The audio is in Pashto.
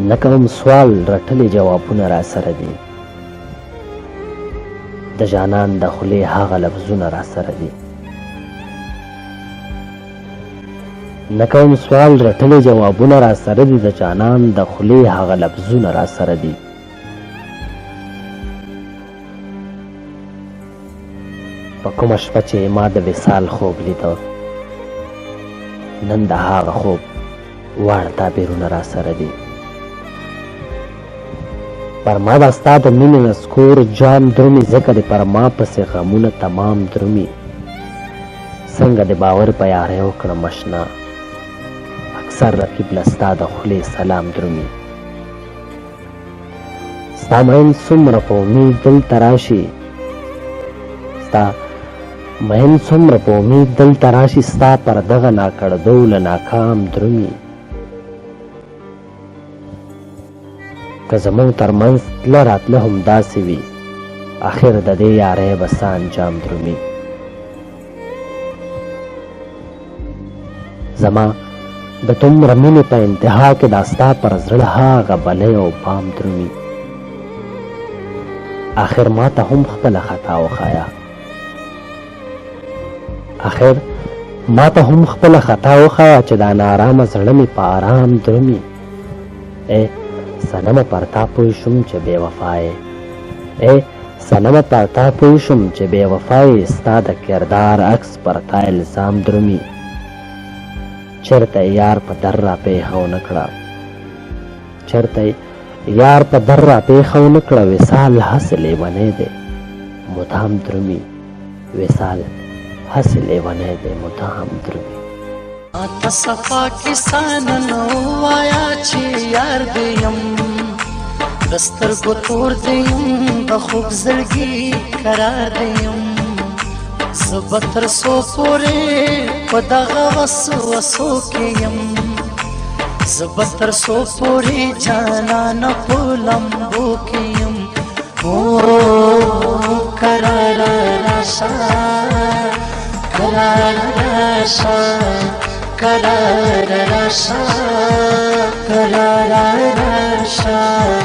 نه کوم سوال رټلې جوابونه را سره دي، د جانان د خولې هغه لفظونه را سره دي. نه کوم سوال رټلې جوابونه را سره دي، د جانان د خولې هغه لفظونه را سره دي. په کومه شپه چې ما د وصال خوب لیده، نن د هغه خوب واړه تعبیرونه را سره دي. پر ما به ستا د مینې نسکور جام درومي، ځکه د پر ما پسې غمونه تمام درومي. څنګه د باور په یاریو کړم اشنا، اکثر رقیب له ستا د خولې سلام درومي. ستا مین څومره په امید دلته راشي، ستا مین څومره په امید دلته راشي، ستا پر دغه ناکړدو له ناکام درومي. که زموږ ترمنځ تله راتله همداسې وي، آخر د دې یارۍ به څه انجام درومي. زما د دومره مینې په انتها کې دا ستا پر زړه هغه بلی او بام درومي. آخر ما ته هم خپله خطا وښایه، آخر ما ته هم خپله خطا وښایه چې دا نارامه زړه مې په آرام درومي. صنمه پر تا پوه شوم چې بې وفا یې، صنمه پر تا پوه شوم چې بې وفا یې، ستا د کردار عکس پر تا الزام درومي. چېرته یار په در را پېښه ونه کړه، چېرته یار په در را پېښه ونه کړه، وصال هسې لیونی دی مدام درومي، وصال هسې لیونی دی مدام درومي. تا صفا کسان نو وایا چې یار دیم، د سترګو تور دیم، د خوب زړګي قرار دیم. زه به تر څو پورې په دغه وسوسو کې یم، زه به تر څو پورې جانانه په لمبو کې یم. قرار راشه، قرار راشه، قرار راشه، قرار راشه.